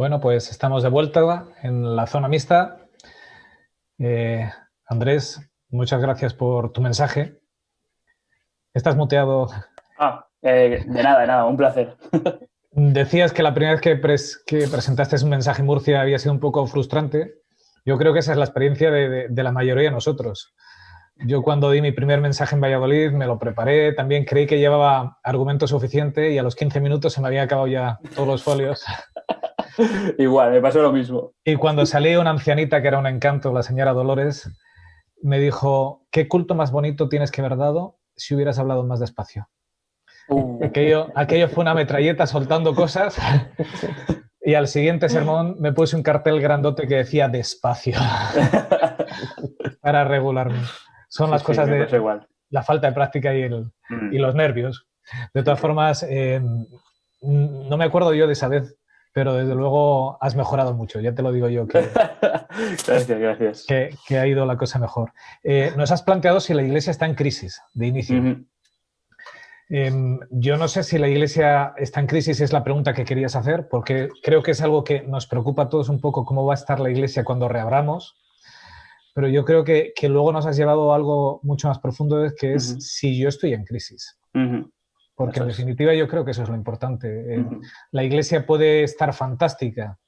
Bueno, pues estamos de vuelta en la zona mixta. Andrés, muchas gracias por tu mensaje. Estás muteado. De nada, un placer. Decías que la primera vez que presentaste un mensaje en Murcia había sido un poco frustrante. Yo creo que esa es la experiencia de la mayoría de nosotros. Yo cuando di mi primer mensaje en Valladolid me lo preparé, también creí que llevaba argumento suficiente y a los 15 minutos se me habían acabado ya todos los folios. Igual, me pasó lo mismo. Y cuando salí una ancianita que era un encanto, la señora Dolores, me dijo, ¿qué culto más bonito tienes que haber dado si hubieras hablado más despacio? Aquello fue una metralleta soltando cosas y al siguiente sermón me puse un cartel grandote que decía despacio para regularme. Son Sí, las sí, cosas me pasó de igual. la falta de práctica y los nervios. De Sí, todas sí. formas, no me acuerdo yo de esa vez, pero desde luego has mejorado mucho. Ya te lo digo yo Gracias, gracias. que ha ido la cosa mejor. Nos has planteado si la Iglesia está en crisis de inicio. Ujú. Yo no sé si la Iglesia está en crisis, es la pregunta que querías hacer, porque creo que es algo que nos preocupa a todos un poco cómo va a estar la Iglesia cuando reabramos, pero yo creo que luego nos has llevado a algo mucho más profundo, que es Ujú. si yo estoy en crisis. Ujú. Porque en Eso es. definitiva yo creo que eso es lo importante. Ujú. La Iglesia puede estar fantástica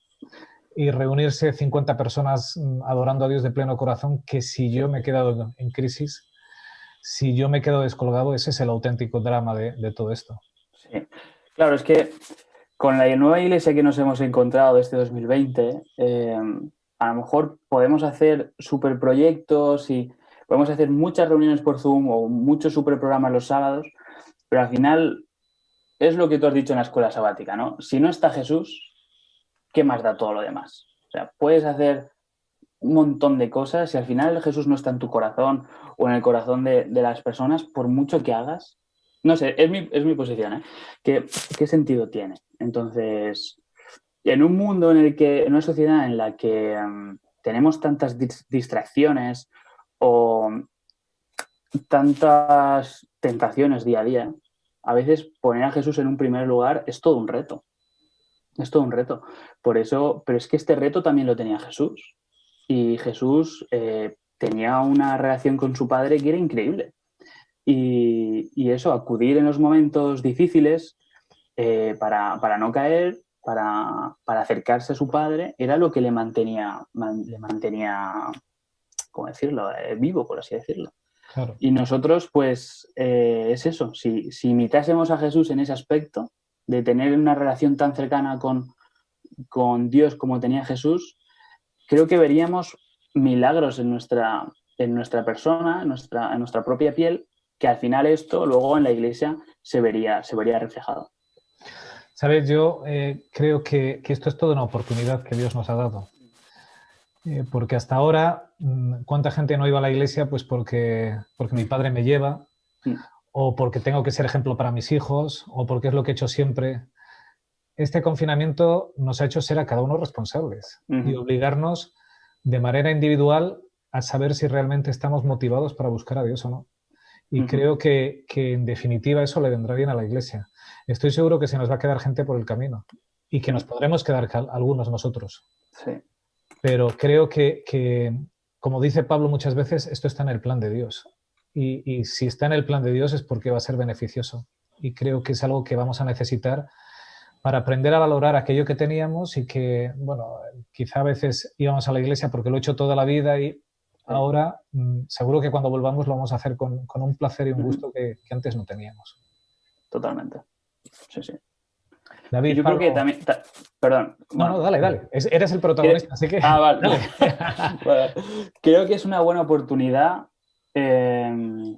y reunirse 50 personas adorando a Dios de pleno corazón, que si yo me he quedado en crisis, si yo me quedo descolgado, ese es el auténtico drama de todo esto. Sí. Claro, es que con la nueva iglesia que nos hemos encontrado este 2020, a lo mejor podemos hacer superproyectos y podemos hacer muchas reuniones por Zoom o muchos superprogramas los sábados, pero al final es lo que tú has dicho en la escuela sabática, ¿no? Si no está Jesús, ¿qué más da todo lo demás? O sea, puedes hacer un montón de cosas y al final Jesús no está en tu corazón o en el corazón de las personas, por mucho que hagas. No sé, es mi posición, ¿eh? ¿Qué sentido tiene? Entonces, en un mundo en el que, en una sociedad en la que tenemos tantas distracciones o tantas tentaciones día a día, a veces poner a Jesús en un primer lugar es todo un reto. Es todo un reto. Por eso, pero es que este reto también lo tenía Jesús. Y Jesús tenía una relación con su padre que era increíble. Y eso, acudir en los momentos difíciles para no caer, para acercarse a su padre, era lo que le mantenía, ¿cómo decirlo?, vivo, por así decirlo. Claro. Y nosotros, pues, es eso. Si imitásemos a Jesús en ese aspecto, de tener una relación tan cercana con Dios como tenía Jesús, creo que veríamos milagros en nuestra persona, en nuestra propia piel, que al final esto luego en la iglesia se vería reflejado. Sabes, yo creo que esto es toda una oportunidad que Dios nos ha dado. Porque hasta ahora, ¿cuánta gente no iba a la iglesia? Pues porque mi padre me lleva, Mm. o porque tengo que ser ejemplo para mis hijos, o porque es lo que he hecho siempre. Este confinamiento nos ha hecho ser a cada uno responsables y Uh-huh. obligarnos de manera individual a saber si realmente estamos motivados para buscar a Dios o no. Y Uh-huh. creo que en definitiva eso le vendrá bien a la Iglesia. Estoy seguro que se nos va a quedar gente por el camino y que nos Uh-huh. podremos quedar algunos nosotros. Sí. Pero creo como dice Pablo muchas veces, esto está en el plan de Dios. Y si está en el plan de Dios es porque va a ser beneficioso. Y creo que es algo que vamos a necesitar para aprender a valorar aquello que teníamos y que, bueno, quizá a veces íbamos a la iglesia porque lo he hecho toda la vida y Sí. ahora seguro que cuando volvamos lo vamos a hacer con un placer y un Uh-huh. gusto que antes no teníamos. Totalmente. Sí, sí. Y David, yo creo que Pablo, también, perdón, no, no, bueno, dale, dale, eres el protagonista, así que vale. dale. Vale. Creo que es una buena oportunidad eh,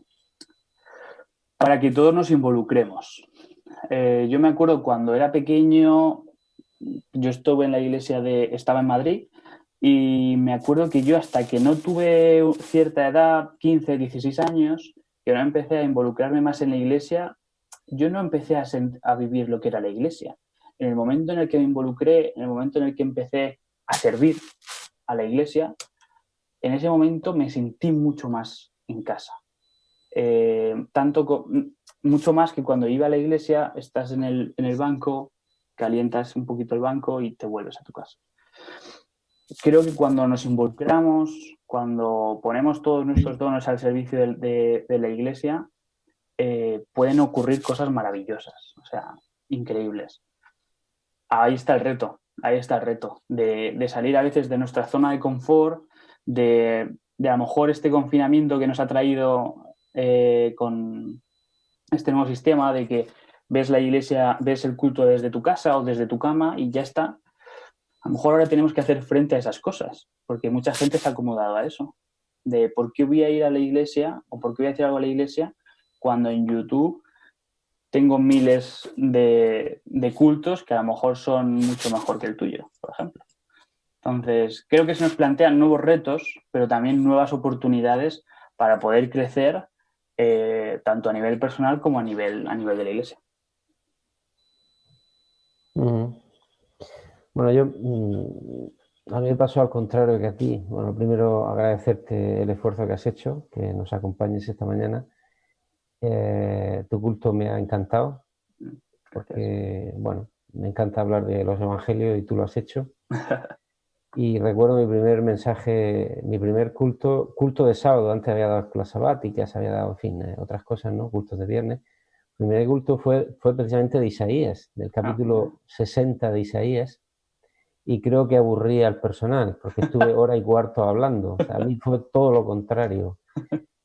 para que todos nos involucremos. Yo me acuerdo cuando era pequeño, yo estuve en la iglesia estaba en Madrid y me acuerdo que yo hasta que no tuve cierta edad, 15, 16 años, que no empecé a involucrarme más en la iglesia, yo no empecé a vivir lo que era la iglesia. En el momento en el que me involucré, en el momento en el que empecé a servir a la iglesia, en ese momento me sentí mucho más en casa. Tanto mucho más que cuando iba a la iglesia, estás en el banco, calientas un poquito el banco y te vuelves a tu casa. Creo que cuando nos involucramos, cuando ponemos todos nuestros dones al servicio de la iglesia, pueden ocurrir cosas maravillosas, o sea, increíbles. Ahí está el reto de salir a veces de nuestra zona de confort, de a lo mejor este confinamiento que nos ha traído con este nuevo sistema de que ves la iglesia, ves el culto desde tu casa o desde tu cama y ya está. A lo mejor ahora tenemos que hacer frente a esas cosas, porque mucha gente se ha acomodado a eso, de por qué voy a ir a la iglesia o por qué voy a hacer algo a la iglesia cuando en YouTube tengo miles de cultos que a lo mejor son mucho mejor que el tuyo, por ejemplo. Entonces, creo que se nos plantean nuevos retos, pero también nuevas oportunidades para poder crecer tanto a nivel personal como a nivel de la iglesia. Bueno, a mí me pasó al contrario que a ti. Bueno, primero agradecerte el esfuerzo que has hecho, que nos acompañes esta mañana. Tu culto me ha encantado, porque, bueno, me encanta hablar de los evangelios y tú lo has hecho. Y recuerdo mi primer mensaje, mi primer culto de sábado. Antes había dado escuelas sabáticas, había dado, en fin, otras cosas, ¿no? Cultos de viernes. Mi primer culto fue precisamente de Isaías, del capítulo 60 de Isaías, y creo que aburrí al personal, porque estuve hora y cuarto hablando. O sea, a mí fue todo lo contrario.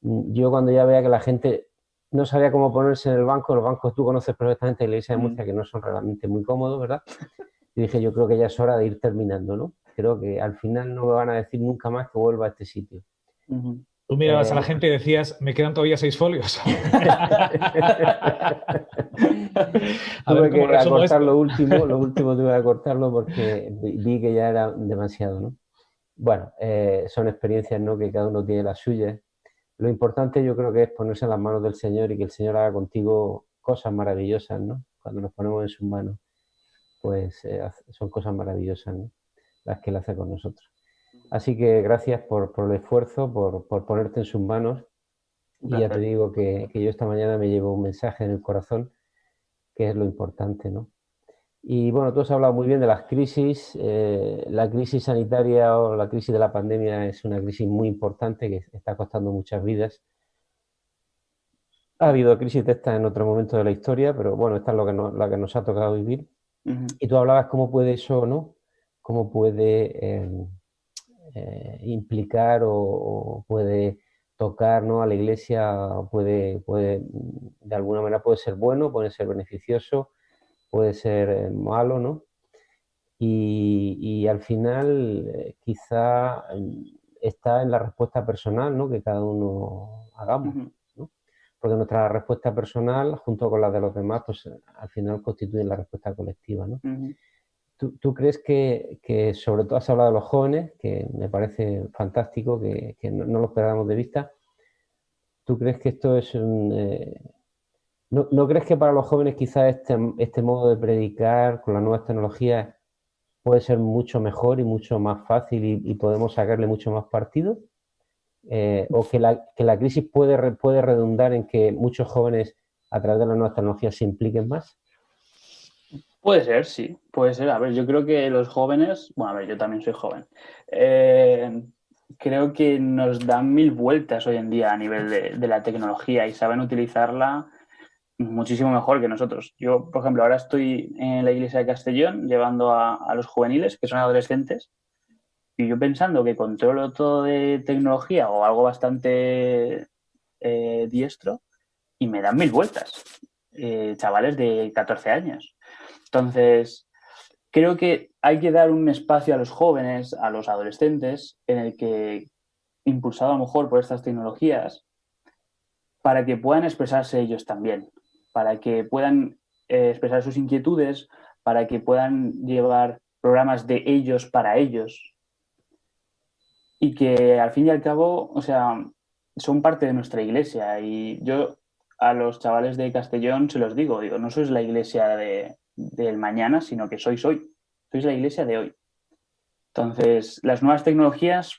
Yo cuando ya veía que la gente no sabía cómo ponerse en el banco, los bancos tú conoces perfectamente la iglesia de Murcia, que no son realmente muy cómodos, ¿verdad? Y dije, yo creo que ya es hora de ir terminando, ¿no? Creo que al final no me van a decir nunca más que vuelva a este sitio. Tú mirabas a la gente y decías, me quedan todavía 6 folios. Tuve que acortar lo último tuve que acortarlo porque vi que ya era demasiado, ¿no? Bueno, son experiencias, ¿no?, que cada uno tiene las suyas. Lo importante yo creo que es ponerse en las manos del Señor y que el Señor haga contigo cosas maravillosas, ¿no? Cuando nos ponemos en sus manos, pues son cosas maravillosas, ¿no?, las que Él hace con nosotros. Así que gracias por el esfuerzo, por ponerte en sus manos. Y ya te digo que yo esta mañana me llevo un mensaje en el corazón, que es lo importante, ¿no? Y bueno, tú has hablado muy bien de las crisis. La crisis sanitaria o la crisis de la pandemia es una crisis muy importante que está costando muchas vidas. Ha habido crisis de estas en otro momento de la historia, pero bueno, esta es la que nos ha tocado vivir. Y tú hablabas cómo puede eso, ¿no? Cómo puede implicar o puede tocar, ¿no?, a la iglesia, puede, de alguna manera puede ser bueno, puede ser beneficioso, puede ser malo, ¿no? Y al final quizá está en la respuesta personal, ¿no?, que cada uno hagamos, ¿no? Porque nuestra respuesta personal, junto con la de los demás, pues al final constituyen la respuesta colectiva, ¿no? ¿Tú crees que sobre todo has hablado de los jóvenes, que me parece fantástico, que no los perdamos de vista? ¿Tú crees que esto es ¿No crees que para los jóvenes quizás este modo de predicar con las nuevas tecnologías puede ser mucho mejor y mucho más fácil y podemos sacarle mucho más partido? ¿O que la crisis puede redundar en que muchos jóvenes a través de las nuevas tecnologías se impliquen más? Puede ser, sí, puede ser. A ver, yo creo que los jóvenes, bueno, a ver, yo también soy joven, creo que nos dan mil vueltas hoy en día a nivel de la tecnología y saben utilizarla muchísimo mejor que nosotros. Yo, por ejemplo, ahora estoy en la iglesia de Castellón llevando a los juveniles, que son adolescentes, y yo pensando que controlo todo de tecnología o algo bastante diestro, y me dan mil vueltas. Chavales de 14 años. Entonces, creo que hay que dar un espacio a los jóvenes, a los adolescentes, en el que, impulsado a lo mejor por estas tecnologías, para que puedan expresarse ellos también, para que puedan expresar sus inquietudes, para que puedan llevar programas de ellos para ellos y que al fin y al cabo, o sea, son parte de nuestra iglesia. Y yo a los chavales de Castellón se los digo, no sois la iglesia del mañana, sino que sois hoy, sois la iglesia de hoy. Entonces, las nuevas tecnologías,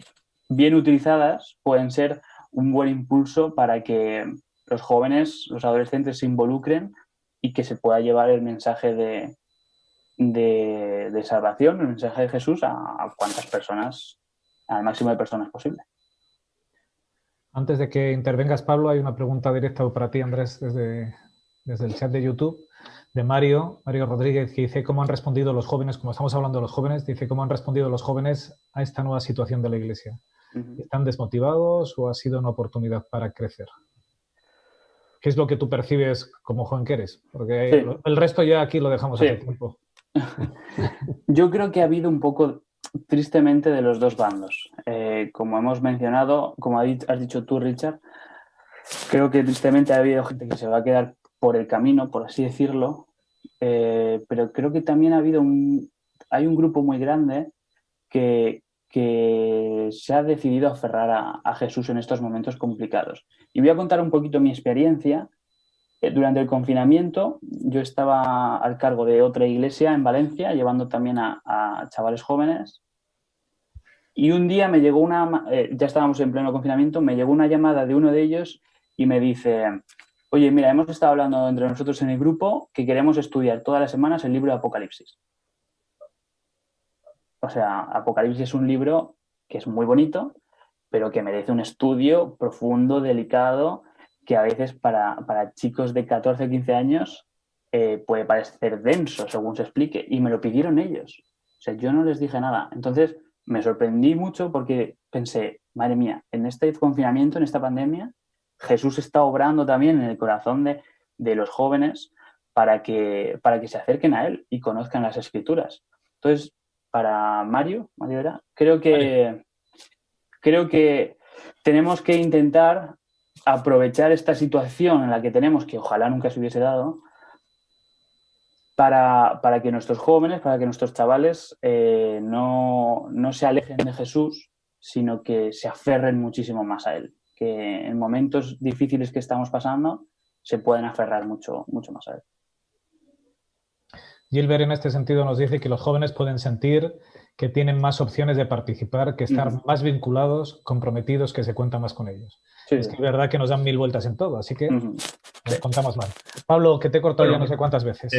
bien utilizadas, pueden ser un buen impulso para que los jóvenes, los adolescentes se involucren y que se pueda llevar el mensaje de de salvación, el mensaje de Jesús a cuantas personas, al máximo de personas posible. Antes de que intervengas, Pablo, hay una pregunta directa para ti, Andrés, desde el chat de YouTube, de Mario Rodríguez, que dice cómo han respondido los jóvenes, como estamos hablando de los jóvenes, dice cómo han respondido los jóvenes a esta nueva situación de la Iglesia. ¿Están desmotivados o ha sido una oportunidad para crecer? ¿Qué es lo que tú percibes como joven que eres? Porque sí, el resto ya aquí lo dejamos hace tiempo. Yo creo que ha habido un poco, tristemente, de los dos bandos. Como hemos mencionado, como has dicho tú, Richard, creo que tristemente ha habido gente que se va a quedar por el camino, por así decirlo, pero creo que también hay un grupo muy grande que se ha decidido aferrar a Jesús en estos momentos complicados. Y voy a contar un poquito mi experiencia. Durante el confinamiento yo estaba al cargo de otra iglesia en Valencia, llevando también a chavales jóvenes. Y un día me llegó ya estábamos en pleno confinamiento, me llegó una llamada de uno de ellos y me dice: oye, mira, hemos estado hablando entre nosotros en el grupo que queremos estudiar todas las semanas el libro de Apocalipsis. O sea, Apocalipsis es un libro que es muy bonito, pero que merece un estudio profundo, delicado, que a veces para chicos de 14 o 15 años puede parecer denso, según se explique, y me lo pidieron ellos. O sea, yo no les dije nada. Entonces, me sorprendí mucho porque pensé, madre mía, en este confinamiento, en esta pandemia, Jesús está obrando también en el corazón de los jóvenes para que se acerquen a Él y conozcan las Escrituras. Entonces, para Mario era, creo que tenemos que intentar aprovechar esta situación en la que tenemos, que ojalá nunca se hubiese dado, para que nuestros jóvenes, para que nuestros chavales no se alejen de Jesús, sino que se aferren muchísimo más a Él. Que en momentos difíciles que estamos pasando se pueden aferrar mucho, mucho más a Él. Gilbert, en este sentido, nos dice que los jóvenes pueden sentir que tienen más opciones de participar, que estar más vinculados, comprometidos, que se cuenta más con ellos. Sí. Es que es verdad que nos dan 1000 vueltas en todo, así que nos contamos más. Pablo, que te he cortado ya no sé cuántas veces.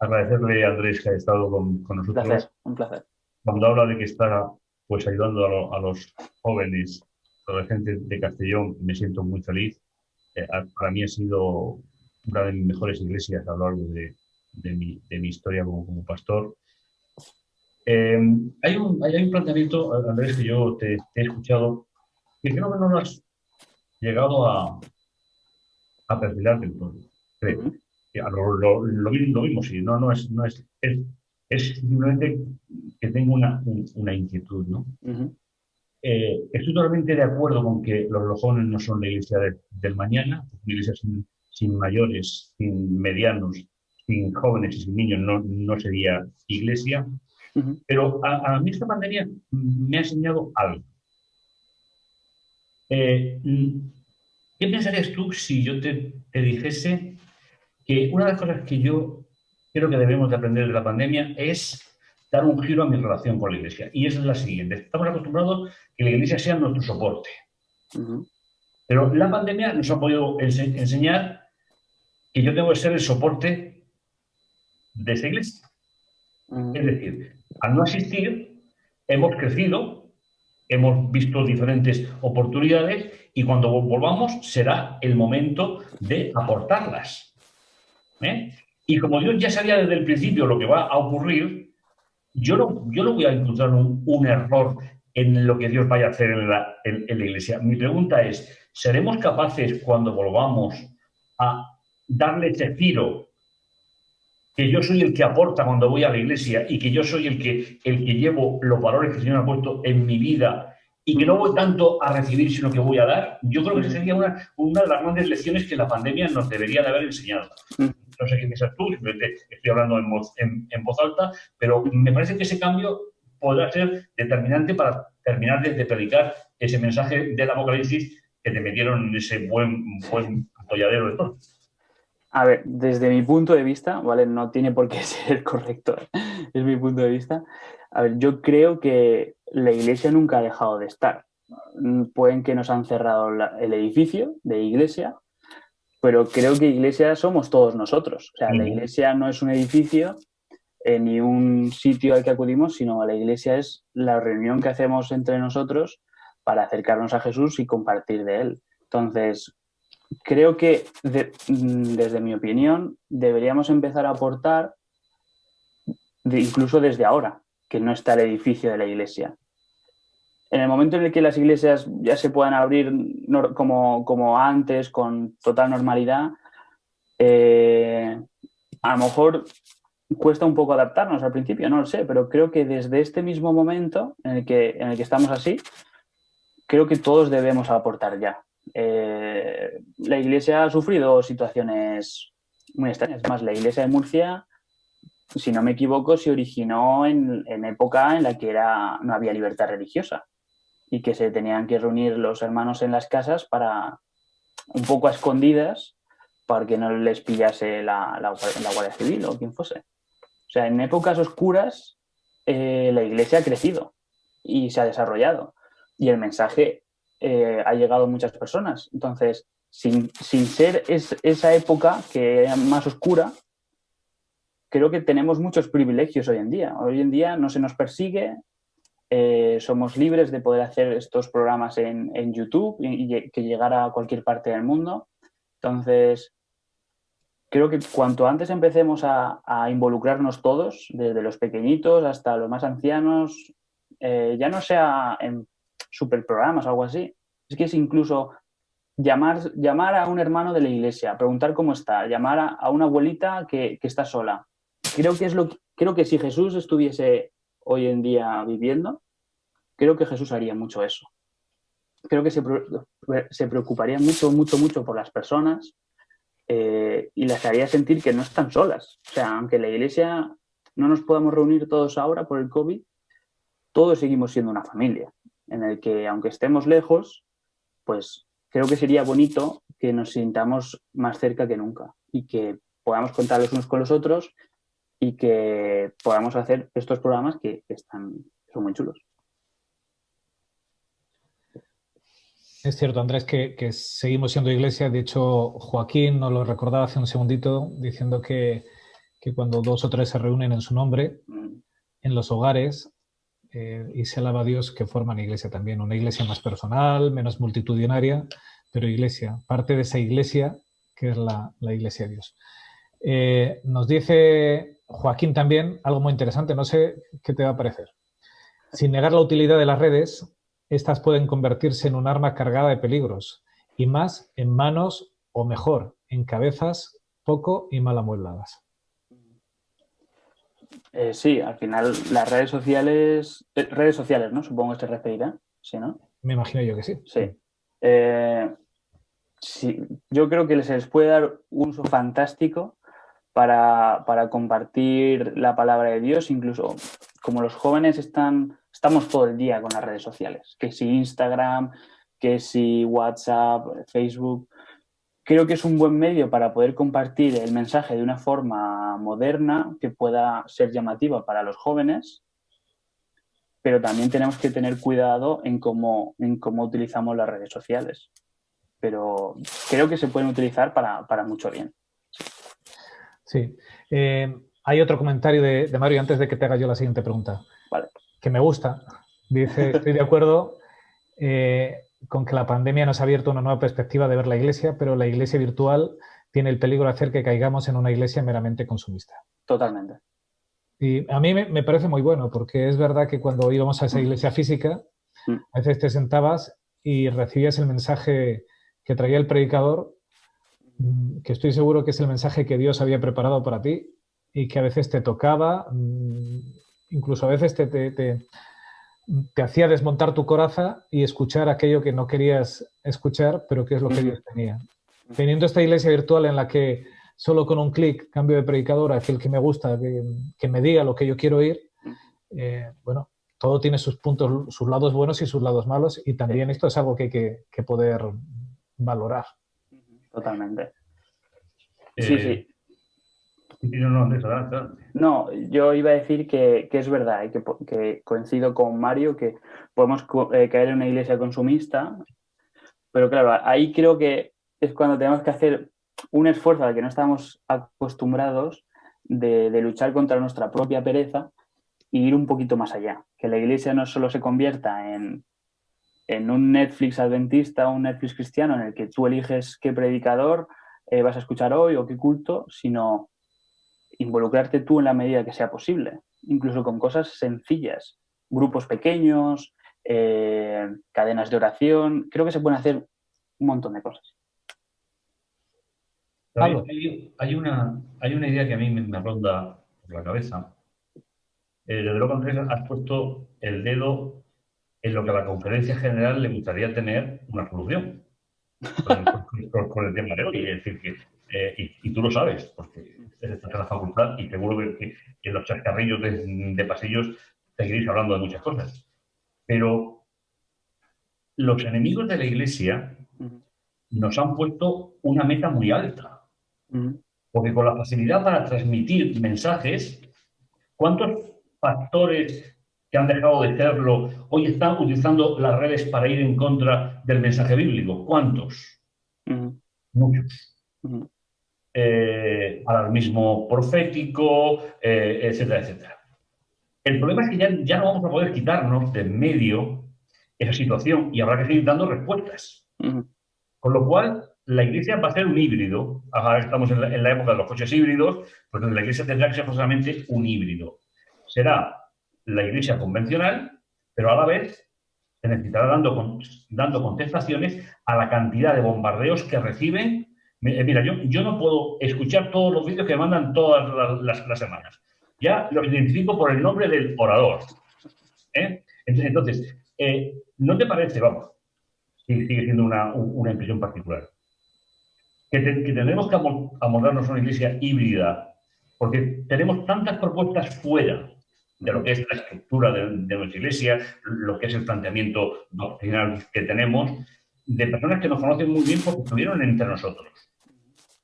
Agradecerle a Andrés que ha estado con nosotros. Un placer. Cuando habla de que está pues ayudando a los jóvenes, a la gente de Castellón, me siento muy feliz. Para mí ha sido una de mis mejores iglesias a lo largo de mi historia como pastor. Hay un planteamiento, Andrés, que yo te he escuchado, que creo que no lo has llegado a perfilar del todo. Creo. Lo mismo, sí, es simplemente que tengo una inquietud, ¿no? Estoy totalmente de acuerdo con que los jóvenes no son la iglesia del mañana, una iglesia sin mayores, sin medianos, sin jóvenes y sin niños no sería iglesia. Pero a mí esta pandemia me ha enseñado algo. ¿Qué pensarías tú si yo te dijese que una de las cosas que yo creo que debemos de aprender de la pandemia es dar un giro a mi relación con la Iglesia? Y esa es la siguiente. Estamos acostumbrados a que la Iglesia sea nuestro soporte. Pero la pandemia nos ha podido enseñar que yo tengo que ser el soporte de esa Iglesia. Es decir, al no asistir, hemos crecido, hemos visto diferentes oportunidades y cuando volvamos será el momento de aportarlas. Y como Dios ya sabía desde el principio lo que va a ocurrir, yo no voy a encontrar un error en lo que Dios vaya a hacer en la Iglesia. Mi pregunta es, ¿seremos capaces cuando volvamos a darle ese giro? Que yo soy el que aporta cuando voy a la iglesia y que yo soy el que llevo los valores que el Señor ha puesto en mi vida y que no voy tanto a recibir, sino que voy a dar. Yo creo que esa sería una de las grandes lecciones que la pandemia nos debería de haber enseñado. No sé qué piensas tú, simplemente estoy hablando en voz alta, pero me parece que ese cambio podrá ser determinante para terminar de predicar ese mensaje del Apocalipsis que te metieron en ese buen atolladero de todo. A ver, desde mi punto de vista, ¿vale? No tiene por qué ser correcto, es mi punto de vista. A ver, yo creo que la iglesia nunca ha dejado de estar. Pueden que nos han cerrado el edificio de iglesia, pero creo que iglesia somos todos nosotros. O sea, la iglesia no es un edificio, ni un sitio al que acudimos, sino la iglesia es la reunión que hacemos entre nosotros para acercarnos a Jesús y compartir de él. Entonces, creo que desde mi opinión deberíamos empezar a aportar incluso desde ahora, que no está el edificio de la iglesia. En el momento en el que las iglesias ya se puedan abrir como antes, con total normalidad, a lo mejor cuesta un poco adaptarnos al principio, no lo sé, pero creo que desde este mismo momento en el que estamos así, creo que todos debemos aportar ya. La iglesia ha sufrido situaciones muy extrañas. Más, la iglesia de Murcia, si no me equivoco, se originó en época en la que no había libertad religiosa y que se tenían que reunir los hermanos en las casas para, un poco a escondidas, para que no les pillase la Guardia Civil o quien fuese. O sea, en épocas oscuras la iglesia ha crecido y se ha desarrollado y el mensaje ha llegado a muchas personas. Entonces, sin ser esa época que era más oscura, creo que tenemos muchos privilegios hoy en día. Hoy en día no se nos persigue, somos libres de poder hacer estos programas en YouTube y que llegara a cualquier parte del mundo. Entonces, creo que cuanto antes empecemos a involucrarnos todos, desde los pequeñitos hasta los más ancianos, ya no sea en superprogramas o algo así, es que es incluso llamar a un hermano de la iglesia, preguntar cómo está, llamar a una abuelita que está sola. Creo que si Jesús estuviese hoy en día viviendo, creo que Jesús haría mucho eso. Creo que se preocuparía mucho por las personas y las haría sentir que no están solas. O sea, aunque en la iglesia no nos podamos reunir todos ahora por el COVID, todos seguimos siendo una familia, en el que aunque estemos lejos, pues creo que sería bonito que nos sintamos más cerca que nunca y que podamos contar los unos con los otros y que podamos hacer estos programas que son muy chulos. Es cierto, Andrés, que seguimos siendo iglesia. De hecho, Joaquín nos lo recordaba hace un segundito diciendo que cuando 2 o 3 se reúnen en su nombre, en los hogares, y se alaba a Dios, que forman iglesia también. Una iglesia más personal, menos multitudinaria, pero iglesia. Parte de esa iglesia que es la iglesia de Dios. Nos dice Joaquín también algo muy interesante, no sé qué te va a parecer. Sin negar la utilidad de las redes, estas pueden convertirse en un arma cargada de peligros, y más en manos, o mejor, en cabezas poco y mal amuebladas. Sí, al final las redes sociales, ¿no? Supongo que se referirá, ¿sí, no? Me imagino yo que sí. Sí. Sí, yo creo que se les puede dar un uso fantástico para compartir la palabra de Dios, incluso como los jóvenes estamos todo el día con las redes sociales, que si Instagram, que si WhatsApp, Facebook. Creo que es un buen medio para poder compartir el mensaje de una forma moderna que pueda ser llamativa para los jóvenes, pero también tenemos que tener cuidado en cómo utilizamos las redes sociales. Pero creo que se pueden utilizar para mucho bien. Sí. Hay otro comentario de Mario antes de que te haga yo la siguiente pregunta. Vale. Que me gusta. Dice, estoy de acuerdo con que la pandemia nos ha abierto una nueva perspectiva de ver la iglesia, pero la iglesia virtual tiene el peligro de hacer que caigamos en una iglesia meramente consumista. Totalmente. Y a mí me parece muy bueno, porque es verdad que cuando íbamos a esa iglesia física, a veces te sentabas y recibías el mensaje que traía el predicador, que estoy seguro que es el mensaje que Dios había preparado para ti y que a veces te tocaba, incluso a veces te hacía desmontar tu coraza y escuchar aquello que no querías escuchar, pero que es lo que Dios tenía. Teniendo esta iglesia virtual en la que solo con un clic cambio de predicador a aquel que me gusta, que me diga lo que yo quiero oír, bueno, todo tiene sus puntos, sus lados buenos y sus lados malos, y también esto es algo que hay que poder valorar. Totalmente. Sí. No, yo iba a decir que es verdad y que coincido con Mario que podemos caer en una iglesia consumista, pero claro, ahí creo que es cuando tenemos que hacer un esfuerzo al que no estamos acostumbrados de luchar contra nuestra propia pereza y ir un poquito más allá. Que la iglesia no solo se convierta en un Netflix adventista o un Netflix cristiano en el que tú eliges qué predicador vas a escuchar hoy o qué culto, sino involucrarte tú en la medida que sea posible, incluso con cosas sencillas, grupos pequeños, cadenas de oración. Creo que se pueden hacer un montón de cosas. Hay una idea que a mí me ronda por la cabeza. Desde luego, Andrés, has puesto el dedo en lo que a la conferencia general le gustaría tener una solución con el tema de hoy. Es decir, y tú lo sabes, porque estás en la facultad y seguro que en los chascarrillos de pasillos seguiréis hablando de muchas cosas. Pero los enemigos de la Iglesia nos han puesto una meta muy alta. Porque con la facilidad para transmitir mensajes, ¿cuántos pastores que han dejado de serlo hoy están utilizando las redes para ir en contra del mensaje bíblico? ¿Cuántos? Muchos. Alarmismo profético, etcétera, etcétera. El problema es que ya no vamos a poder quitarnos de en medio esa situación y habrá que seguir dando respuestas. Con lo cual, la Iglesia va a ser un híbrido. Ahora estamos en la época de los coches híbridos, pues la Iglesia tendrá que ser forzosamente un híbrido. Será la Iglesia convencional, pero a la vez se necesitará dando contestaciones a la cantidad de bombardeos que reciben. Mira, yo no puedo escuchar todos los vídeos que me mandan todas las semanas. Ya los identifico por el nombre del orador. Entonces, ¿no te parece, vamos, sigue siendo una impresión particular, que tendremos que amoldarnos a una iglesia híbrida, porque tenemos tantas propuestas fuera de lo que es la estructura de nuestra iglesia, lo que es el planteamiento doctrinal que tenemos, de personas que nos conocen muy bien porque estuvieron entre nosotros?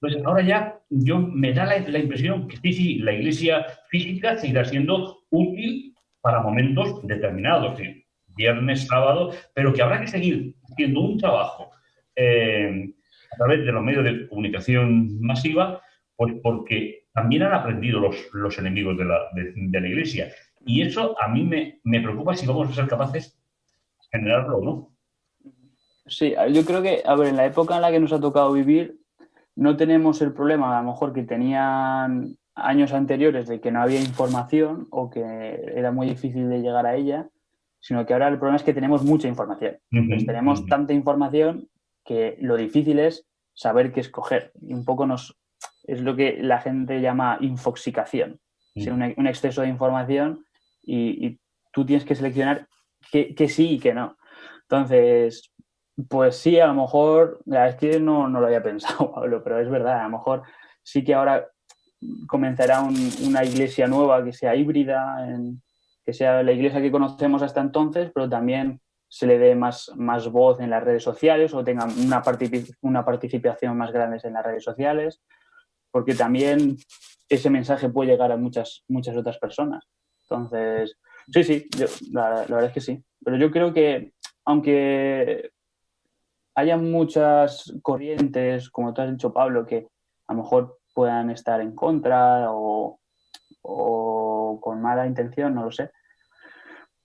Entonces, ahora ya me da la impresión que sí, la iglesia física seguirá siendo útil para momentos determinados, ¿sí? Viernes, sábado, pero que habrá que seguir haciendo un trabajo a través de los medios de comunicación masiva, pues porque también han aprendido los enemigos de la Iglesia. Y eso a mí me preocupa si vamos a ser capaces de generarlo o no. Sí, yo creo que, a ver, en la época en la que nos ha tocado vivir, no tenemos el problema, a lo mejor, que tenían años anteriores de que no había información o que era muy difícil de llegar a ella, sino que ahora el problema es que tenemos mucha información. Pues tenemos tanta información que lo difícil es saber qué escoger. Y un poco es lo que la gente llama infoxicación. Es un exceso de información y tú tienes que seleccionar qué sí y qué no. Entonces, pues sí, a lo mejor, es que no lo había pensado, Pablo, pero es verdad, a lo mejor sí que ahora comenzará una iglesia nueva que sea híbrida, que sea la iglesia que conocemos hasta entonces, pero también se le dé más voz en las redes sociales o tenga una participación más grande en las redes sociales, porque también ese mensaje puede llegar a muchas otras personas. Entonces, sí, la verdad es que sí. Pero yo creo que, aunque haya muchas corrientes, como tú has dicho, Pablo, que a lo mejor puedan estar en contra o con mala intención, no lo sé,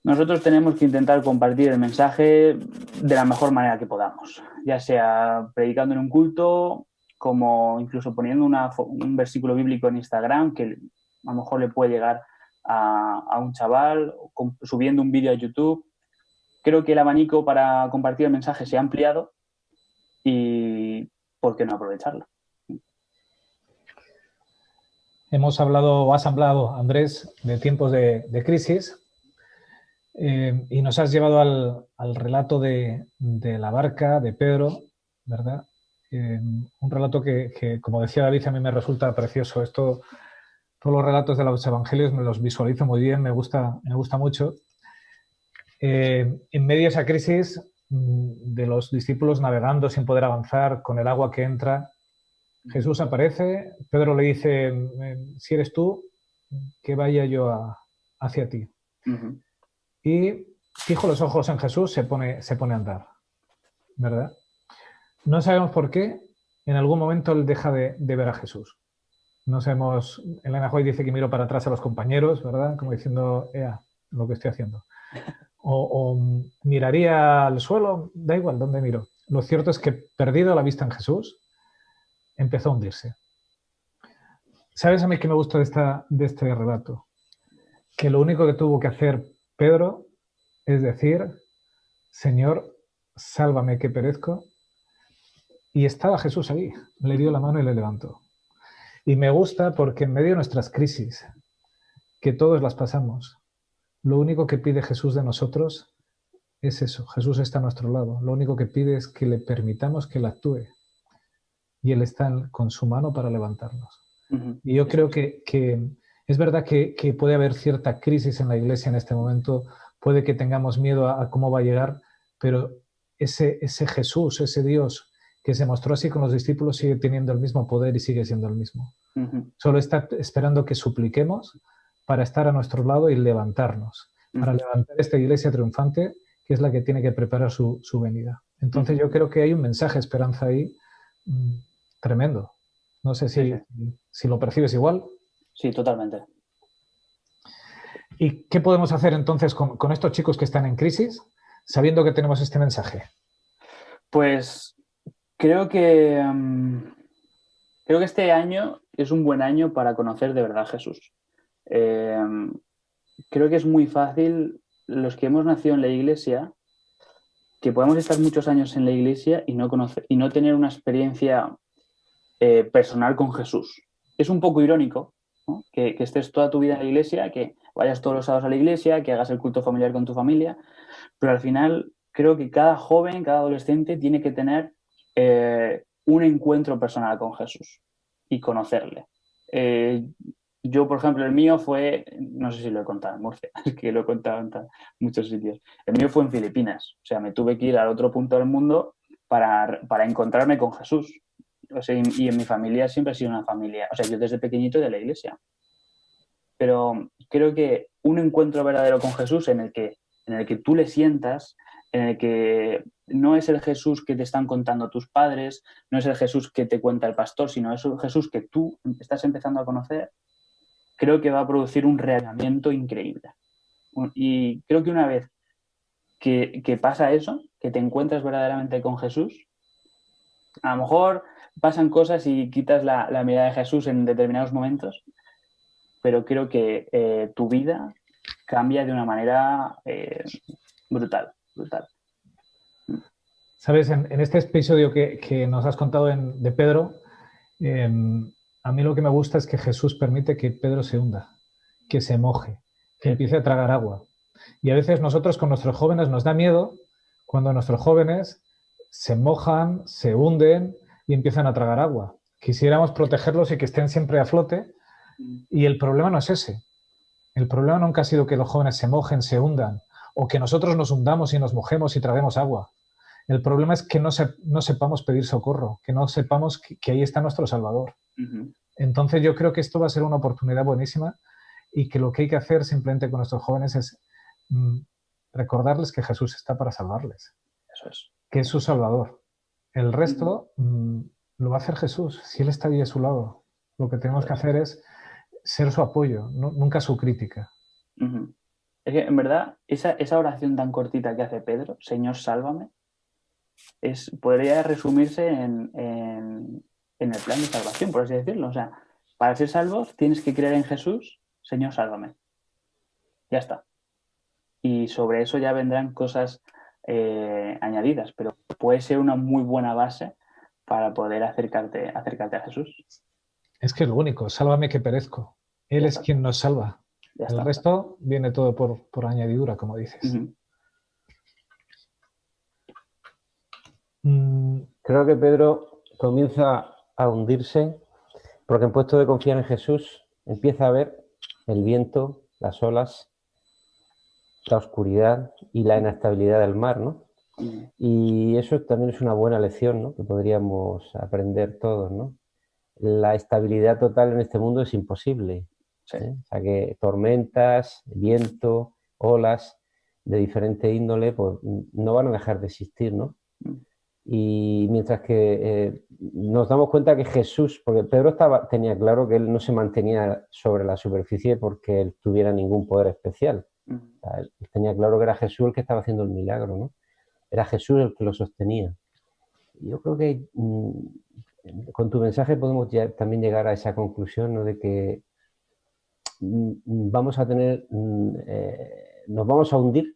nosotros tenemos que intentar compartir el mensaje de la mejor manera que podamos, ya sea predicando en un culto, como incluso poniendo un versículo bíblico en Instagram que a lo mejor le puede llegar a un chaval, subiendo un vídeo a YouTube. Creo que el abanico para compartir el mensaje se ha ampliado y ¿por qué no aprovecharlo? Has hablado, Andrés, de tiempos de crisis. Y nos has llevado al relato de la barca de Pedro, ¿verdad? Un relato que, como decía David, a mí me resulta precioso. Todos los relatos de los evangelios me los visualizo muy bien, me gusta mucho. En medio de esa crisis de los discípulos navegando sin poder avanzar, con el agua que entra, Jesús aparece, Pedro le dice, si eres tú, que vaya yo hacia ti. Y fijo los ojos en Jesús, se pone a andar, ¿verdad? No sabemos por qué, en algún momento él deja de ver a Jesús. Elena White dice que miro para atrás a los compañeros, ¿verdad? Como diciendo, lo que estoy haciendo. O miraría al suelo, da igual dónde miro. Lo cierto es que, perdido la vista en Jesús, empezó a hundirse. ¿Sabes a mí qué me gusta de este relato? Que lo único que tuvo que hacer Pedro es decir, Señor, sálvame que perezco. Y estaba Jesús ahí, le dio la mano y le levantó. Y me gusta porque en medio de nuestras crisis, que todos las pasamos, lo único que pide Jesús de nosotros es eso. Jesús está a nuestro lado. Lo único que pide es que le permitamos que Él actúe. Y Él está con su mano para levantarnos. Y yo creo que es verdad que puede haber cierta crisis en la Iglesia en este momento. Puede que tengamos miedo a cómo va a llegar, pero ese Jesús, ese Dios que se mostró así con los discípulos sigue teniendo el mismo poder y sigue siendo el mismo. Solo está esperando que supliquemos para estar a nuestro lado y levantarnos, para levantar esta Iglesia triunfante que es la que tiene que preparar su venida. Entonces yo creo que hay un mensaje de esperanza ahí tremendo. No sé si lo percibes igual. Sí, totalmente. ¿Y qué podemos hacer entonces con estos chicos que están en crisis, sabiendo que tenemos este mensaje? Pues creo que este año es un buen año para conocer de verdad a Jesús. Creo que es muy fácil, los que hemos nacido en la Iglesia, que podemos estar muchos años en la Iglesia y no tener una experiencia personal con Jesús. Es un poco irónico, ¿no? Que estés toda tu vida en la Iglesia, que vayas todos los sábados a la Iglesia, que hagas el culto familiar con tu familia, pero al final creo que cada joven, cada adolescente tiene que tener un encuentro personal con Jesús y conocerle. Yo, por ejemplo, el mío fue, no sé si lo he contado en Murcia, es que lo he contado en muchos sitios. El mío fue en Filipinas, o sea, me tuve que ir al otro punto del mundo para encontrarme con Jesús. O sea, y en mi familia siempre ha sido una familia, o sea, yo desde pequeñito de la Iglesia. Pero creo que un encuentro verdadero con Jesús en el que tú le sientas, en el que no es el Jesús que te están contando tus padres, no es el Jesús que te cuenta el pastor, sino es el Jesús que tú estás empezando a conocer, creo que va a producir un reavivamiento increíble. Y creo que una vez que pasa eso, que te encuentras verdaderamente con Jesús, a lo mejor pasan cosas y quitas la mirada de Jesús en determinados momentos, pero creo que tu vida cambia de una manera brutal. Sabes, en este episodio que nos has contado de Pedro, a mí lo que me gusta es que Jesús permite que Pedro se hunda, que se moje, que empiece a tragar agua. Y a veces nosotros con nuestros jóvenes nos da miedo cuando nuestros jóvenes se mojan, se hunden y empiezan a tragar agua. Quisiéramos protegerlos y que estén siempre a flote. Y el problema no es ese. El problema nunca ha sido que los jóvenes se mojen, se hundan, o que nosotros nos hundamos y nos mojemos y traguemos agua. El problema es que no sepamos pedir socorro, que no sepamos que ahí está nuestro Salvador. Entonces yo creo que esto va a ser una oportunidad buenísima y que lo que hay que hacer simplemente con nuestros jóvenes es recordarles que Jesús está para salvarles. Eso es. Que es su Salvador. El resto lo va a hacer Jesús, si Él está ahí a su lado. Lo que tenemos que hacer es ser su apoyo, nunca su crítica. Es que, en verdad, esa oración tan cortita que hace Pedro, Señor, sálvame, podría resumirse en el plan de salvación, por así decirlo. O sea, para ser salvos tienes que creer en Jesús, Señor, sálvame. Ya está. Y sobre eso ya vendrán cosas añadidas, pero puede ser una muy buena base para poder acercarte a Jesús. Es que es lo único, sálvame que perezco. Él es quien nos salva. El resto viene todo por añadidura, como dices. Creo que Pedro comienza a hundirse porque en puesto de confiar en Jesús empieza a ver el viento, las olas, la oscuridad y la inestabilidad del mar, ¿no? Y eso también es una buena lección, ¿no? Que podríamos aprender todos, ¿no? La estabilidad total en este mundo es imposible. Sí. O sea que tormentas, viento, olas de diferente índole, pues no van a dejar de existir, ¿no? Y mientras que nos damos cuenta que Jesús, porque Pedro tenía claro que él no se mantenía sobre la superficie porque él tuviera ningún poder especial. O sea, él tenía claro que era Jesús el que estaba haciendo el milagro, ¿no? Era Jesús el que lo sostenía. Y yo creo que con tu mensaje podemos también llegar a esa conclusión, ¿no? De que vamos a tener, nos vamos a hundir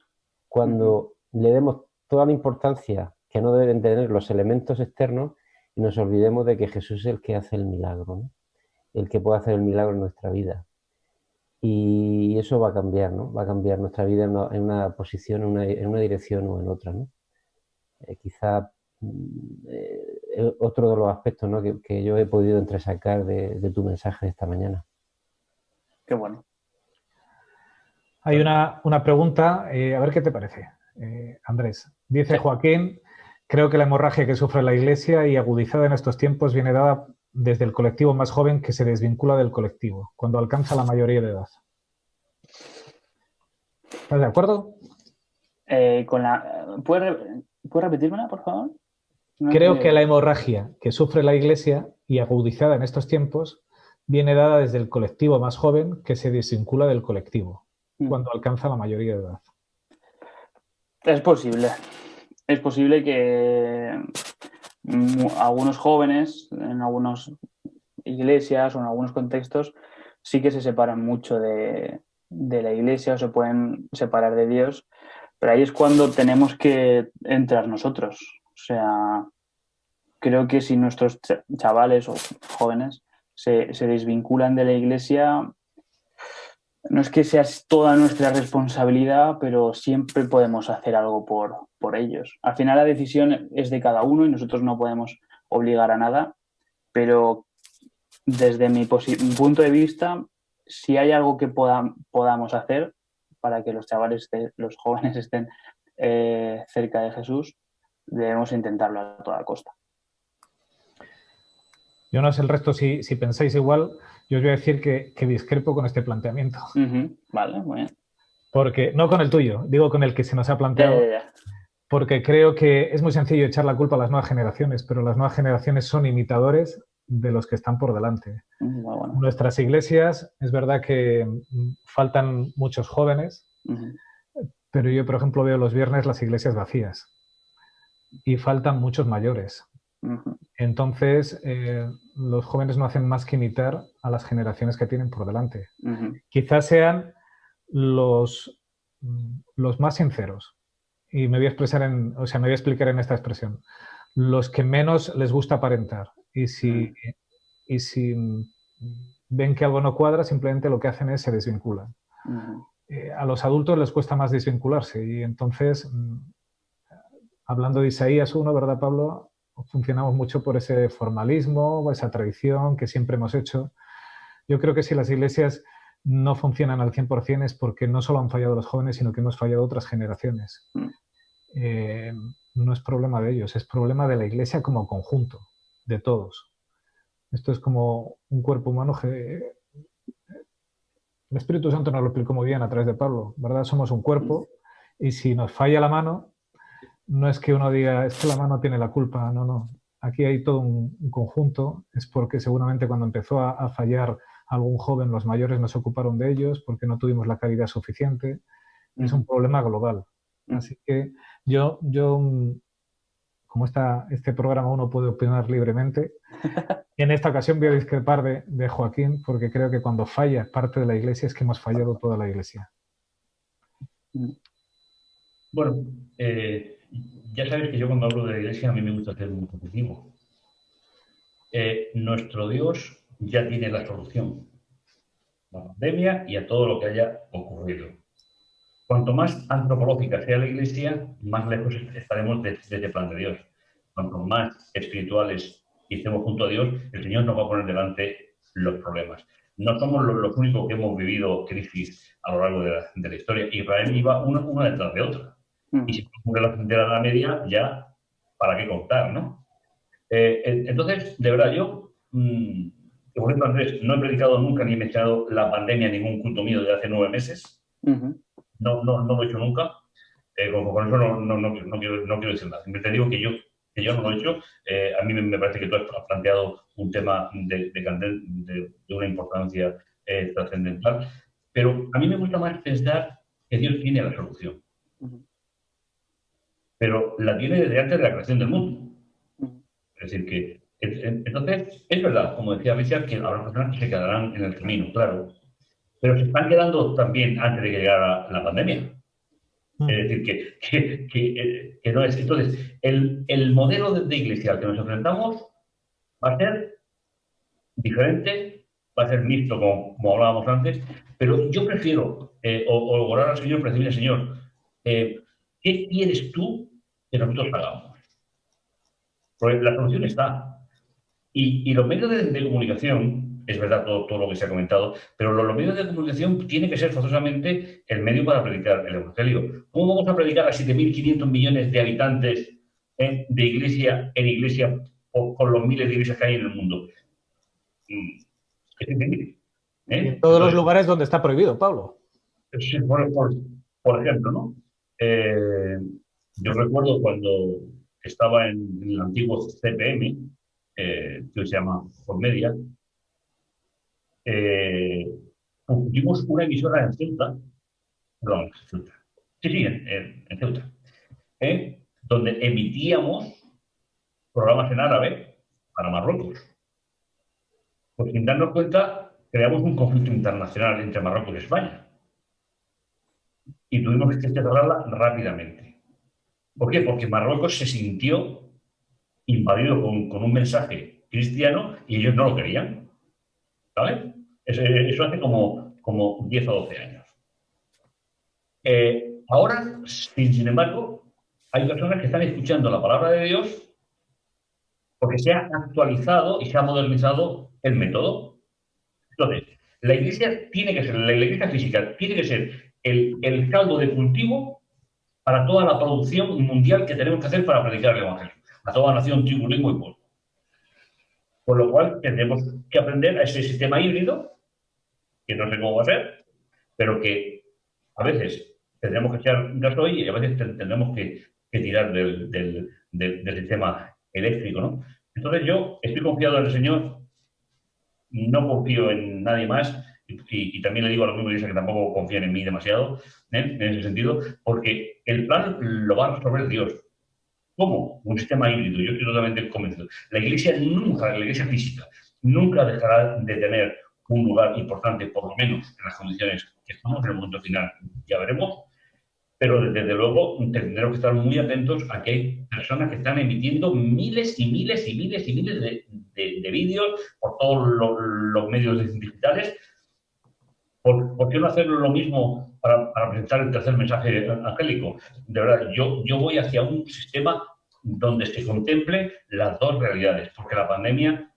cuando le demos toda la importancia que no deben tener los elementos externos y nos olvidemos de que Jesús es el que hace el milagro, ¿no? El que puede hacer el milagro en nuestra vida. Y eso va a cambiar, ¿no? Va a cambiar nuestra vida en una posición, en una dirección o en otra, ¿no? Quizá otro de los aspectos, ¿no? que yo he podido entresacar de tu mensaje esta mañana. Qué bueno. Hay una pregunta, a ver qué te parece, Andrés. Dice Joaquín, creo que la hemorragia que sufre la Iglesia y agudizada en estos tiempos viene dada desde el colectivo más joven que se desvincula del colectivo, cuando alcanza la mayoría de edad. ¿Estás de acuerdo? ¿Puedes repetírmela, por favor? Creo que la hemorragia que sufre la Iglesia y agudizada en estos tiempos viene dada desde el colectivo más joven que se desvincula del colectivo, cuando alcanza la mayoría de edad. Es posible. Es posible que algunos jóvenes en algunas iglesias o en algunos contextos sí que se separan mucho de la Iglesia o se pueden separar de Dios, pero ahí es cuando tenemos que entrar nosotros. O sea, creo que si nuestros chavales o jóvenes se desvinculan de la Iglesia, no es que sea toda nuestra responsabilidad, pero siempre podemos hacer algo por ellos. Al final la decisión es de cada uno y nosotros no podemos obligar a nada, pero desde mi punto de vista, si hay algo que podamos hacer para que los chavales, los jóvenes estén cerca de Jesús, debemos intentarlo a toda costa. Yo no sé el resto si pensáis igual, yo os voy a decir que discrepo con este planteamiento. Vale, muy bien. Porque, no con el tuyo, digo con el que se nos ha planteado. Porque creo que es muy sencillo echar la culpa a las nuevas generaciones, pero las nuevas generaciones son imitadores de los que están por delante. Bueno. Nuestras iglesias, es verdad que faltan muchos jóvenes, pero yo, por ejemplo, veo los viernes las iglesias vacías y faltan muchos mayores. Entonces, los jóvenes no hacen más que imitar a las generaciones que tienen por delante. Quizás sean los más sinceros. Y me voy a explicar en esta expresión. Los que menos les gusta aparentar. Y si ven que algo no cuadra, simplemente lo que hacen es se desvinculan. A los adultos les cuesta más desvincularse. Y entonces, hablando de Isaías 1, ¿verdad, Pablo? Funcionamos mucho por ese formalismo, esa tradición que siempre hemos hecho. Yo creo que si las iglesias no funcionan al 100% es porque no solo han fallado los jóvenes, sino que hemos fallado otras generaciones. No es problema de ellos, es problema de la iglesia como conjunto, de todos. Esto es como un cuerpo humano que el Espíritu Santo nos lo explicó muy bien a través de Pablo, ¿verdad? Somos un cuerpo y si nos falla la mano, no es que uno diga, es que la mano tiene la culpa, no. Aquí hay todo un conjunto, es porque seguramente cuando empezó a fallar algún joven, los mayores no se ocuparon de ellos, porque no tuvimos la caridad suficiente. Es un problema global. Así que yo como este programa uno puede opinar libremente, en esta ocasión voy a discrepar de Joaquín, porque creo que cuando falla parte de la iglesia es que hemos fallado toda la iglesia. Bueno, ya sabes que yo cuando hablo de la iglesia a mí me gusta ser muy positivo. Nuestro Dios ya tiene la solución a la pandemia y a todo lo que haya ocurrido. Cuanto más antropológica sea la iglesia, más lejos estaremos de este plan de Dios. Cuanto más espirituales y estemos junto a Dios, el Señor nos va a poner delante los problemas. No somos los únicos que hemos vivido crisis a lo largo de la historia. Israel iba una detrás de otra. Y si ocurre la frontera de la media, ya, ¿para qué contar, no? Entonces, de verdad, yo, por ejemplo, Andrés, no he predicado nunca ni me he echado la pandemia en ningún culto mío de hace 9 meses. No lo he hecho nunca. Con eso no quiero decir nada. Simplemente digo que yo que yo no lo he hecho. A mí me parece que tú has planteado un tema de una importancia trascendental, pero a mí me gusta más pensar que Dios tiene la solución. Pero la tiene desde antes de la creación del mundo. Es decir, que entonces es verdad, como decía Richard, que habrá personas que se quedarán en el camino, claro, pero se están quedando también antes de que llegara la pandemia. Es decir, que no es. Entonces, el modelo de iglesia al que nos enfrentamos va a ser diferente, va a ser mixto, como hablábamos antes, pero yo prefiero orar al Señor, decirle al Señor, ¿qué quieres tú que nosotros hagamos? Porque la solución está. Y los medios de comunicación, es verdad todo lo que se ha comentado, pero los medios de comunicación tienen que ser forzosamente el medio para predicar el Evangelio. ¿Cómo vamos a predicar a 7.500 millones de habitantes de iglesia en iglesia con los miles de iglesias que hay en el mundo? Es difícil. En todos los lugares donde está prohibido, Pablo. Sí, por ejemplo, ¿no? Yo recuerdo cuando estaba en el antiguo CPM, que se llama Formedia, pusimos una emisora en Ceuta, perdón, Ceuta. Sí, en Ceuta, donde emitíamos programas en árabe para Marruecos. Pues sin darnos cuenta, creamos un conflicto internacional entre Marruecos y España. Y tuvimos que cerrarla rápidamente. ¿Por qué? Porque Marruecos se sintió invadido con un mensaje cristiano y ellos no lo querían. ¿Vale? Eso hace como 10 o 12 años. Ahora, sin embargo, hay personas que están escuchando la palabra de Dios porque se ha actualizado y se ha modernizado el método. Entonces, la iglesia tiene que ser, la iglesia física tiene que ser el caldo de cultivo para toda la producción mundial que tenemos que hacer para predicar el Evangelio a toda nación, tribu, lengua y pueblo. Por lo cual, tendremos que aprender a ese sistema híbrido, que no sé cómo va a ser, pero que a veces tendremos que echar gasoil y a veces tendremos que tirar del sistema eléctrico, ¿no? Entonces yo estoy confiado en el Señor, no confío en nadie más y también le digo a los mismos que tampoco confían en mí demasiado, en ese sentido, porque el plan lo va a resolver Dios. ¿Cómo? Un sistema híbrido. Yo estoy totalmente convencido. La iglesia física, nunca dejará de tener un lugar importante, por lo menos en las condiciones que estamos en el momento final. Ya veremos. Pero desde luego tendremos que estar muy atentos a que hay personas que están emitiendo miles y miles y miles y miles de vídeos por todos los medios digitales. ¿Por qué no hacer lo mismo para presentar el tercer mensaje angélico? De verdad, yo voy hacia un sistema donde se contemple las dos realidades, porque la pandemia,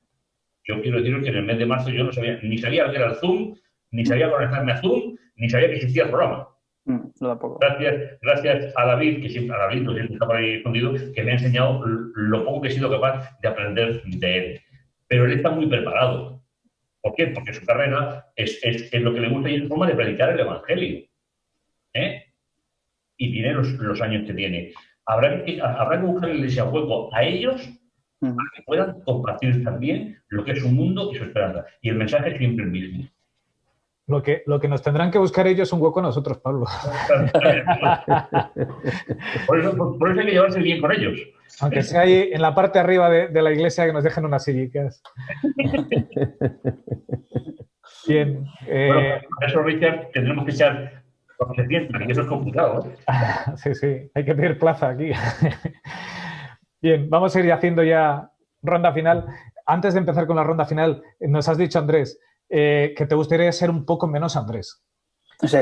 yo quiero deciros que en el mes de marzo yo no sabía, ni sabía lo que era el Zoom, ni sabía conectarme a Zoom, ni sabía que existía el programa. No tampoco. Gracias a David, que siempre está por ahí escondido, que me ha enseñado lo poco que he sido capaz de aprender de él. Pero él está muy preparado. ¿Por qué? Porque su carrera es lo que le gusta y es forma de predicar el Evangelio. Y tiene los años que tiene. Habrá que buscar en la iglesia hueco a ellos para que puedan compartir también lo que es su mundo y su esperanza. Y el mensaje es siempre el mismo. Lo que nos tendrán que buscar ellos es un hueco a nosotros, Pablo. Por eso hay que llevarse bien con ellos. Aunque sea ahí en la parte arriba de la iglesia que nos dejen unas sillitas. Bien. Bueno, para eso, Richard, tendremos que echar lo que se sienta, y eso es complicado. Sí, hay que pedir plaza aquí. Bien, vamos a ir haciendo ya ronda final. Antes de empezar con la ronda final, nos has dicho, Andrés, que te gustaría ser un poco menos Andrés. Sí.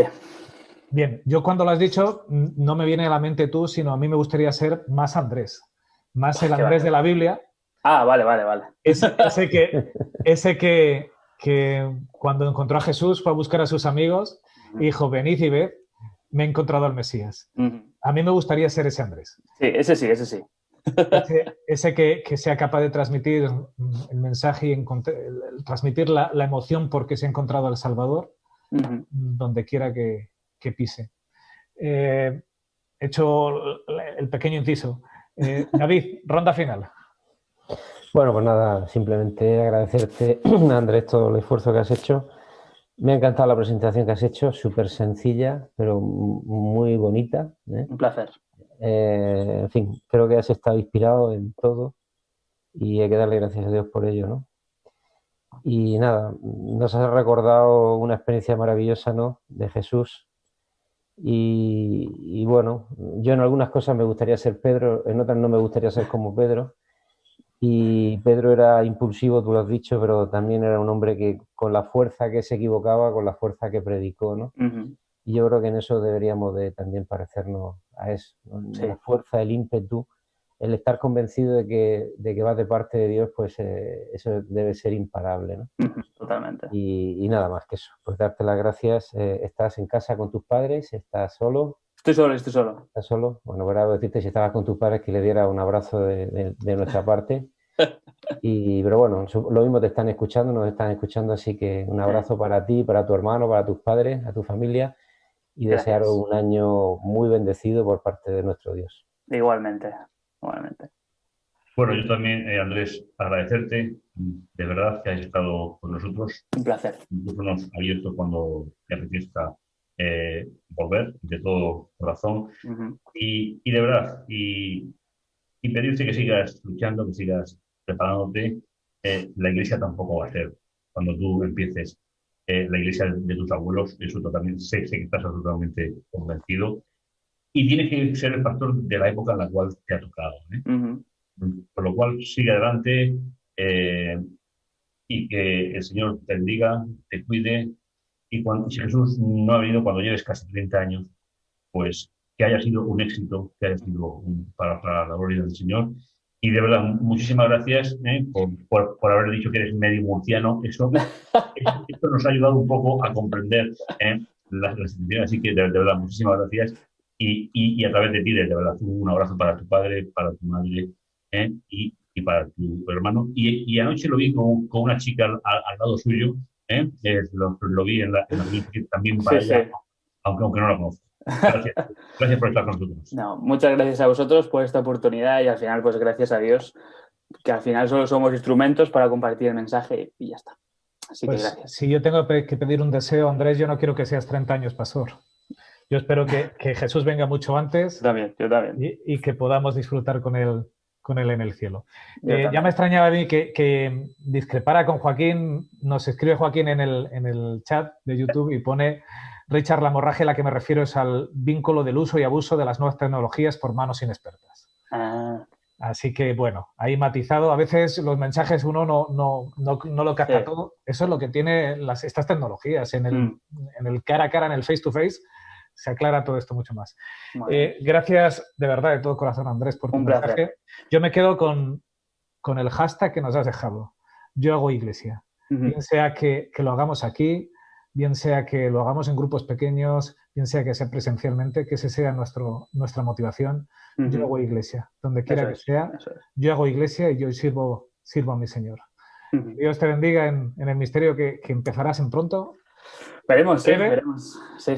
Bien, yo cuando lo has dicho no me viene a la mente tú, sino a mí me gustaría ser más Andrés. Más el Andrés de la Biblia. Ah, vale. Ese que cuando encontró a Jesús fue a buscar a sus amigos y dijo, venid y ved, me he encontrado al Mesías. A mí me gustaría ser ese Andrés. Sí, ese sí. Ese que sea capaz de transmitir el mensaje y transmitir la emoción porque se ha encontrado al Salvador donde quiera que pise. He hecho el pequeño inciso. David, ronda final. Bueno, pues nada, simplemente agradecerte, Andrés, todo el esfuerzo que has hecho. Me ha encantado la presentación que has hecho, súper sencilla, pero muy bonita, ¿eh? Un placer. En fin, creo que has estado inspirado en todo y hay que darle gracias a Dios por ello, ¿no? Y nada, nos has recordado una experiencia maravillosa, ¿no?, de Jesús. Y bueno, yo en algunas cosas me gustaría ser Pedro, en otras no me gustaría ser como Pedro. Y Pedro era impulsivo, tú lo has dicho, pero también era un hombre que con la fuerza que se equivocaba, con la fuerza que predicó, ¿no? Y yo creo que en eso deberíamos de también parecernos a eso, ¿no? Sí. La fuerza, el ímpetu, el estar convencido de que vas de parte de Dios, pues eso debe ser imparable, ¿no? Totalmente. Y nada más que eso, pues darte las gracias. ¿Estás en casa con tus padres? ¿Estás solo? Estoy solo. ¿Estás solo? Bueno, voy a decirte, si estabas con tus padres, que le diera un abrazo de nuestra parte. Pero bueno, lo mismo te están escuchando, nos están escuchando, así que un abrazo para ti, para tu hermano, para tus padres, a tu familia, y desearos un año muy bendecido por parte de nuestro Dios. Igualmente. Bueno, yo también, Andrés, agradecerte, de verdad, que hayas estado con nosotros. Un placer. Incluso nos ha abierto cuando te apetezca volver, de todo corazón. Y de verdad, y pedirte que sigas luchando, que sigas preparándote. La iglesia tampoco va a ser, cuando tú empieces, la iglesia de tus abuelos. Eso totalmente, sé que estás absolutamente convencido. Y tienes que ser el pastor de la época en la cual te ha tocado, ¿eh? Por lo cual, sigue adelante, y que el Señor te bendiga, te cuide. Y si Jesús no ha venido cuando lleves casi 30 años, pues que haya sido un éxito, que haya sido para la gloria del Señor. Y de verdad, muchísimas gracias por haber dicho que eres medio murciano. Esto nos ha ayudado un poco a comprender las situaciones. Así que de verdad, muchísimas gracias. Y a través de ti, de verdad, un abrazo para tu padre, para tu madre, y para tu hermano. Y anoche lo vi con una chica al lado suyo. Lo vi en la también para ella, sí. Aunque no la conozco. Gracias por estar con nosotros. No, muchas gracias a vosotros por esta oportunidad, y al final, pues gracias a Dios, que al final solo somos instrumentos para compartir el mensaje y ya está. Así pues, que gracias. Si yo tengo que pedir un deseo, Andrés, yo no quiero que seas 30 años pastor. Yo espero que Jesús venga mucho antes. Yo también. Y que podamos disfrutar con él en el cielo. Ya me extrañaba a mí que discrepara con Joaquín. Nos escribe Joaquín en el chat de YouTube y pone: Richard, la hemorragia a la que me refiero es al vínculo del uso y abuso de las nuevas tecnologías por manos inexpertas. Así que, bueno, ahí matizado. A veces los mensajes uno no lo capta todo. Eso es lo que tiene estas tecnologías. En el cara a cara, en el face to face, se aclara todo esto mucho más. Gracias de verdad, de todo corazón, Andrés, por tu mensaje. Yo me quedo con el hashtag que nos has dejado. Yo hago iglesia. Bien sea que lo hagamos aquí, bien sea que lo hagamos en grupos pequeños, bien sea que sea presencialmente, que ese sea nuestra motivación. Yo hago iglesia, donde quiera que sea. Yo hago iglesia y yo sirvo a mi Señor. Dios te bendiga en el misterio que empezarás en pronto. Veremos. Sí.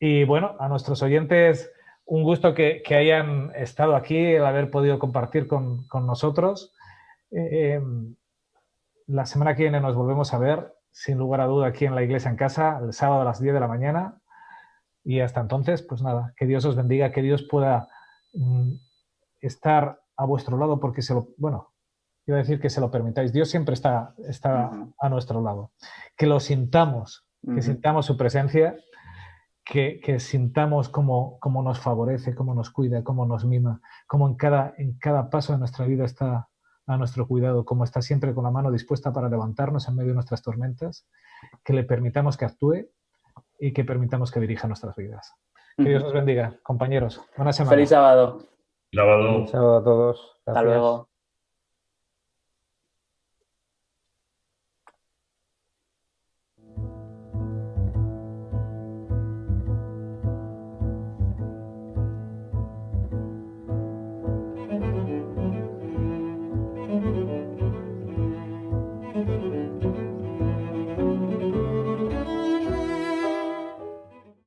Y bueno, a nuestros oyentes, un gusto que hayan estado aquí, el haber podido compartir con nosotros. La semana que viene nos volvemos a ver, sin lugar a duda, aquí en la Iglesia en Casa, el sábado a las 10 de la mañana. Y hasta entonces, pues nada, que Dios os bendiga, que Dios pueda estar a vuestro lado, porque iba a decir que se lo permitáis. Dios siempre está a nuestro lado. Que lo sintamos, que sintamos su presencia, que sintamos cómo nos favorece, cómo nos cuida, cómo nos mima, cómo en cada paso de nuestra vida está a nuestro cuidado, cómo está siempre con la mano dispuesta para levantarnos en medio de nuestras tormentas, que le permitamos que actúe y que permitamos que dirija nuestras vidas. Que Dios os bendiga, compañeros. Buena semana. Feliz sábado. Feliz sábado a todos. Gracias. Hasta luego.